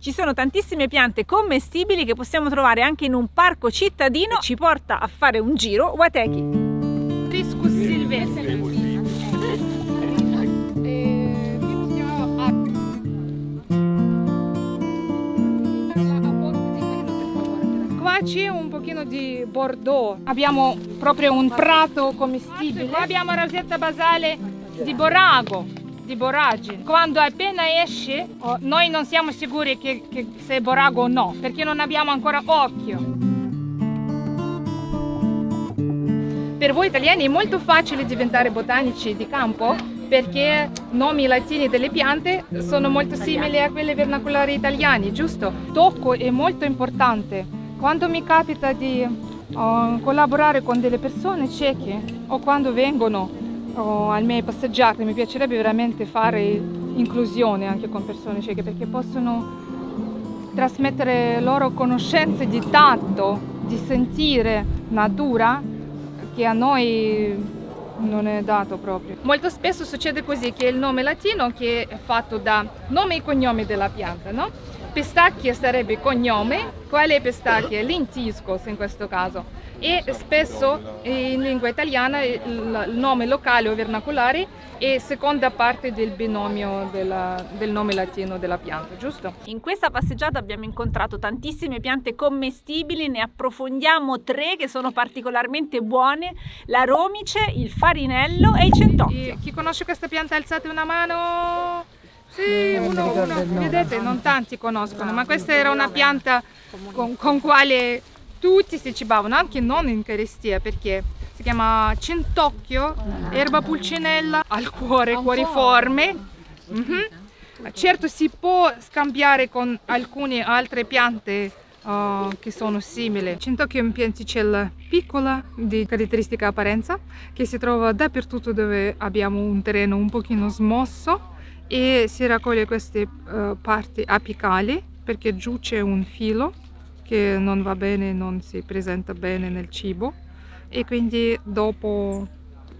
Ci sono tantissime piante commestibili che possiamo trovare anche in un parco cittadino. Ci porta a fare un giro Watechi. Fiscus silvestre. Qua c'è un pochino di Bordeaux. Abbiamo proprio un prato commestibile. Qua abbiamo rosetta basale di borago, di boragine. Quando appena esce, noi non siamo sicuri che se è borago o no, perché non abbiamo ancora occhio. Per voi italiani è molto facile diventare botanici di campo perché nomi latini delle piante sono molto simili a quelli vernacolari italiani, giusto? Tocco è molto importante. Quando mi capita di collaborare con delle persone ceche o quando vengono alle mie passeggiate, mi piacerebbe veramente fare inclusione anche con persone ceche perché possono trasmettere loro conoscenze di tatto, di sentire natura che a noi non è dato proprio. Molto spesso succede così che il nome latino che è fatto da nome e cognome della pianta, no? Pistacchia sarebbe cognome, quale è pistacchia? Lentiscos in questo caso. E spesso in lingua italiana il nome locale o vernacolare è seconda parte del binomio del nome latino della pianta, giusto? In questa passeggiata abbiamo incontrato tantissime piante commestibili, ne approfondiamo 3 che sono particolarmente buone: la romice, il farinello e il centocchio. Chi conosce questa pianta alzate una mano? Sì, uno. Vedete, non tanti conoscono, ma questa era una pianta con quale tutti si cibavano, anche non in Eucaristia, perché si chiama centocchio, erba pulcinella, al cuore, cuoriforme. Certo si può scambiare con alcune altre piante che sono simili. Centocchio è una pianticella piccola di caratteristica apparenza che si trova dappertutto dove abbiamo un terreno un pochino smosso e si raccoglie queste parti apicali perché giù c'è un filo che non va bene, non si presenta bene nel cibo e quindi dopo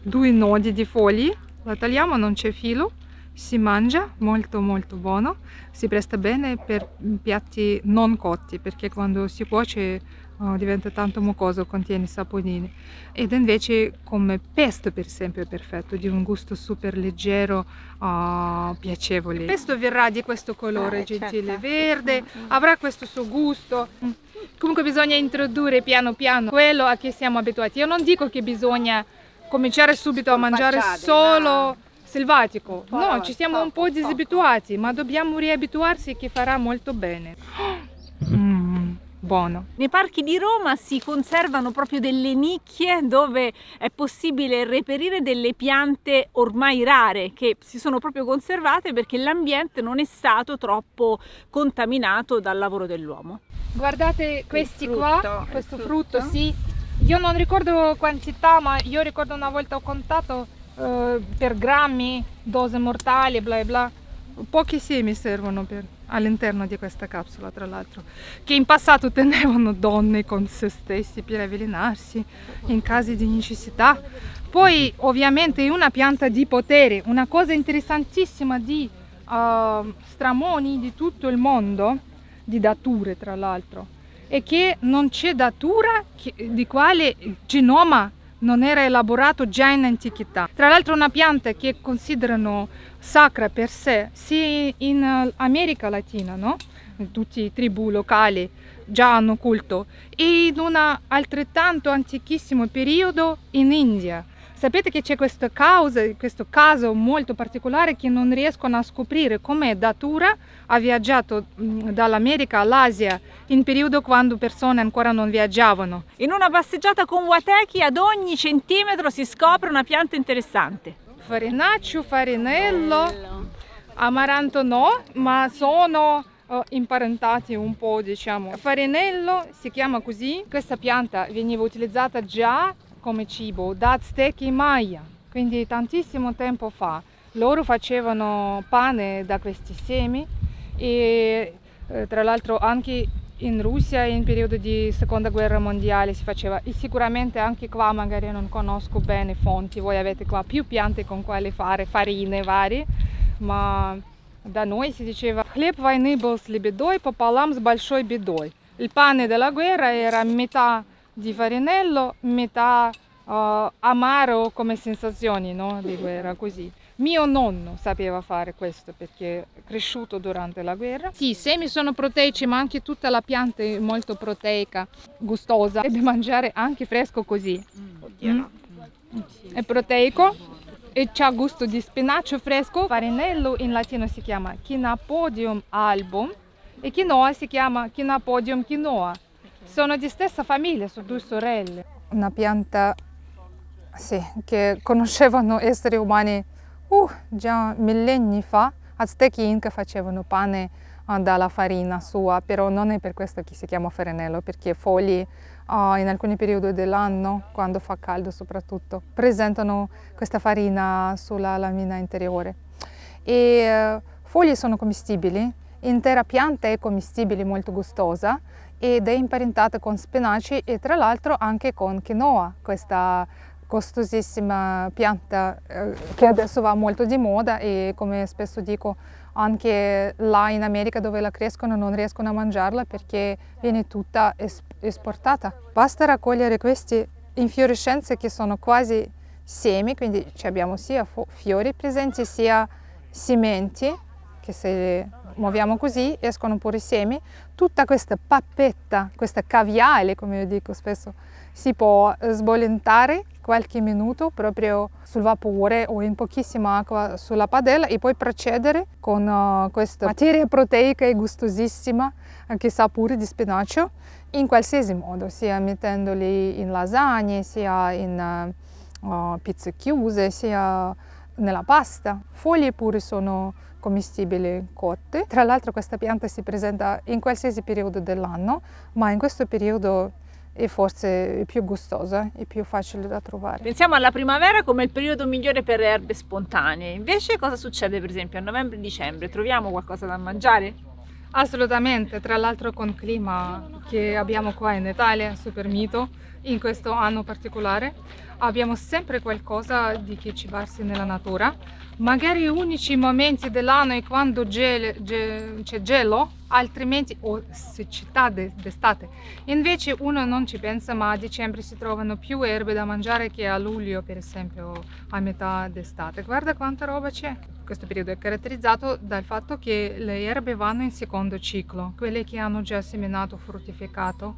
2 nodi di foglie la tagliamo, non c'è filo, si mangia, molto molto buono, si presta bene per piatti non cotti perché quando si cuoce diventa tanto mucoso, contiene saponine, ed invece come pesto per esempio è perfetto, di un gusto super leggero, piacevole. Il pesto verrà di questo colore gentile verde, avrà questo suo gusto. Comunque bisogna introdurre piano piano quello a cui siamo abituati. Io non dico che bisogna cominciare subito a mangiare solo selvatico, no, ci siamo un po' disabituati, ma dobbiamo riabituarsi che farà molto bene. Buono. Nei parchi di Roma si conservano proprio delle nicchie dove è possibile reperire delle piante ormai rare che si sono proprio conservate perché l'ambiente non è stato troppo contaminato dal lavoro dell'uomo. Guardate questi qua, questo frutto, sì. Io non ricordo quantità, ma io ricordo una volta ho contato per grammi, dose mortali, bla bla. Pochi semi servono all'interno di questa capsula, tra l'altro, che in passato tenevano donne con se stessi per avvelenarsi in casi di necessità. Poi ovviamente è una pianta di potere, una cosa interessantissima di stramoni di tutto il mondo, di dature tra l'altro, è che non c'è datura di quale il genoma non era elaborato già in antichità. Tra l'altro una pianta che considerano sacra per sé, sia in America Latina, no? Tutte le tribù locali già hanno culto, e in un altrettanto antichissimo periodo in India. Sapete che c'è questo caso molto particolare che non riescono a scoprire come datura ha viaggiato dall'America all'Asia in periodo quando persone ancora non viaggiavano. In una passeggiata con Watechi ad ogni centimetro si scopre una pianta interessante. Farinaccio, farinello, amaranto no, ma sono imparentati un po', diciamo. Farinello si chiama così, questa pianta veniva utilizzata già come cibo da Aztechi e Maya, quindi tantissimo tempo fa. Loro facevano pane da questi semi e tra l'altro anche in Russia in periodo di seconda guerra mondiale si faceva, e sicuramente anche qua magari non conosco bene fonti, voi avete qua più piante con quale fare farine varie, ma da noi si diceva хлеб войны был с лебедой пополам с большой бедой. Il pane della guerra era metà di farinello, metà amaro come sensazioni, no? Di guerra, così. Mio nonno sapeva fare questo perché è cresciuto durante la guerra. Sì, i semi sono proteici, ma anche tutta la pianta è molto proteica, gustosa. Deve mangiare anche fresco così. È proteico e c'ha gusto di spinacio fresco. Farinello in latino si chiama Chinapodium album e quinoa si chiama Chinapodium quinoa. Sono di stessa famiglia, sono due sorelle. Una pianta sì, che conoscevano esseri umani già millenni fa. Aztechi e Inca facevano pane dalla farina sua, però non è per questo che si chiama farinello, perché fogli in alcuni periodi dell'anno, quando fa caldo soprattutto, presentano questa farina sulla lamina interiore. E fogli sono commestibili, l'intera pianta è commestibile, molto gustosa, ed è imparentata con spinaci e tra l'altro anche con quinoa, questa costosissima pianta che adesso va molto di moda e, come spesso dico, anche là in America dove la crescono non riescono a mangiarla perché viene tutta esportata. Basta raccogliere queste infiorescenze che sono quasi semi, quindi abbiamo sia fiori presenti sia sementi, che se le muoviamo così escono pure semi. Tutta questa pappetta, questa caviale, come io dico spesso, si può sbollentare qualche minuto proprio sul vapore o in pochissima acqua sulla padella e poi procedere con questa materia proteica e gustosissima che sa pure di spinacio in qualsiasi modo, sia mettendoli in lasagne, sia in pizze chiuse, sia nella pasta. Foglie pure sono commestibili cotte. Tra l'altro questa pianta si presenta in qualsiasi periodo dell'anno, ma in questo periodo è forse più gustosa e più facile da trovare. Pensiamo alla primavera come il periodo migliore per le erbe spontanee. Invece cosa succede per esempio a novembre e dicembre? Troviamo qualcosa da mangiare? Assolutamente, tra l'altro con il clima che abbiamo qua in Italia, super mito, in questo anno particolare, abbiamo sempre qualcosa di che cibarsi nella natura. Magari unici momenti dell'anno è quando c'è gelo, altrimenti o siccità d'estate. Invece uno non ci pensa, ma a dicembre si trovano più erbe da mangiare che a luglio, per esempio, a metà d'estate. Guarda quanta roba c'è! Questo periodo è caratterizzato dal fatto che le erbe vanno in secondo ciclo. Quelle che hanno già seminato, fruttificato,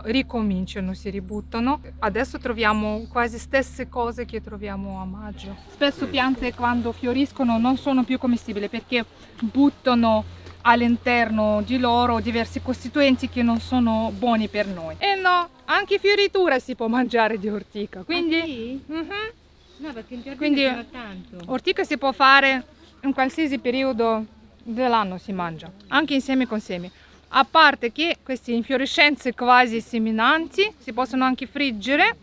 ricominciano, si ributtano. Adesso troviamo quasi stesse cose che troviamo a maggio. Spesso piante quando fioriscono non sono più commestibili perché buttano all'interno di loro diversi costituenti che non sono buoni per noi. E no, anche fioritura si può mangiare di ortica. Quindi, sì? Mhm. No, perché in giardino Quindi c'era tanto. ortica si può fare in qualsiasi periodo dell'anno, si mangia, anche insieme con semi. A parte che queste infiorescenze quasi seminanti si possono anche friggere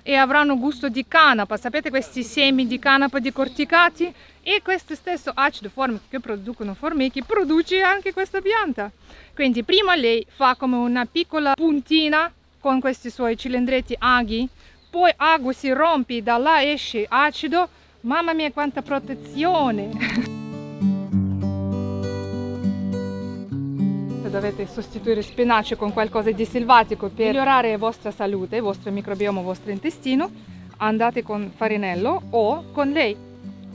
e avranno gusto di canapa. Sapete questi semi di canapa decorticati? E questo stesso acido formico che producono formiche produce anche questa pianta. Quindi prima lei fa come una piccola puntina con questi suoi cilindretti aghi, poi ago si rompe, da là esce acido. Mamma mia quanta protezione! Se dovete sostituire spinaci con qualcosa di selvatico per migliorare la vostra salute, il vostro microbioma, il vostro intestino, andate con farinello o con lei,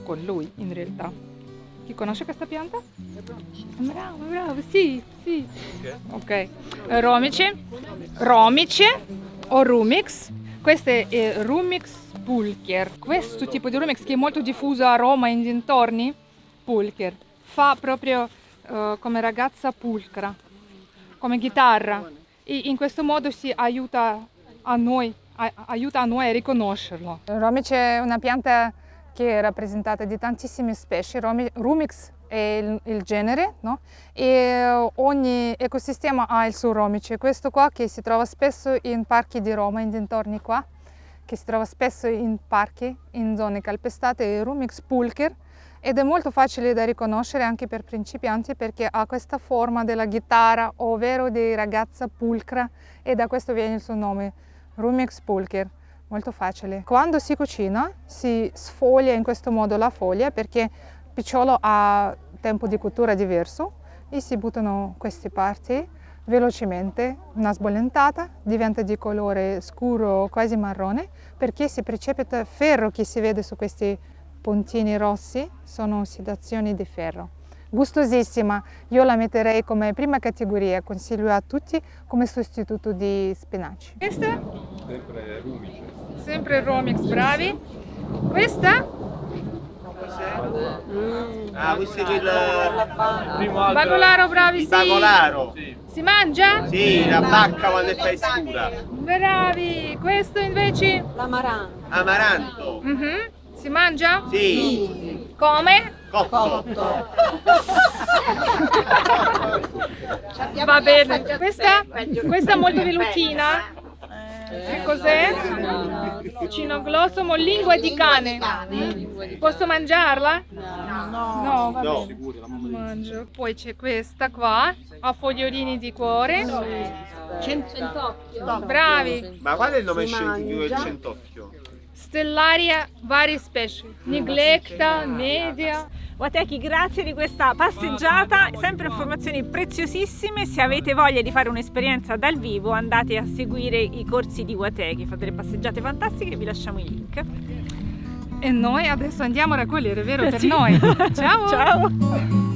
con lui in realtà. Chi conosce questa pianta? Bravo, bravo, sì, sì. Ok, romice o rumix. Questo è Rumix pulcher. Questo tipo di Rumix che è molto diffuso a Roma e in dintorni, pulcher, fa proprio come ragazza pulcra, come chitarra, e in questo modo si aiuta a noi a riconoscerlo. Romice è una pianta che è rappresentata di tantissime specie. Rumix è il genere, no? E ogni ecosistema ha il suo romice. Questo qua che si trova spesso in parchi di Roma, in dintorni qua, che si trova spesso in parchi, in zone calpestate, è Rumix pulcher, ed è molto facile da riconoscere anche per principianti perché ha questa forma della chitarra, ovvero di ragazza pulcra, e da questo viene il suo nome, Rumix pulcher. Molto facile. Quando si cucina si sfoglia in questo modo la foglia perché il picciolo ha tempo di cottura diverso e si buttano queste parti velocemente, una sbollentata, diventa di colore scuro, quasi marrone, perché si precipita ferro che si vede su questi puntini rossi, sono ossidazioni di ferro. Gustosissima, io la metterei come prima categoria, consiglio a tutti come sostituto di spinaci. Questa? Sempre Rumice. Sempre Romix, bravi. Questa? Questo è il Primo albero. Bagolaro, bravi, sì. bagolaro. Sì. Si mangia? Sì, la bacca quando è scura. Bravi. Questo invece? Amaranto. Si mangia? Sì. Come? Cotto. Va bene. Questa è molto velutina. Che cos'è? Cinoglossum o lingua di cane. Posso mangiarla? No, va No. bene. Mangio. Poi c'è questa qua, a fogliorini di cuore. Centocchio. Bravi. Ma qual è il nome scientifico del centocchio? Stellaria varie specie. Neglecta, media. Wateki, grazie di questa passeggiata, sempre informazioni preziosissime. Se avete voglia di fare un'esperienza dal vivo andate a seguire i corsi di Wateki, fate delle passeggiate fantastiche, vi lasciamo i link. E noi adesso andiamo a raccogliere, vero, per Sì. noi. Ciao! Ciao!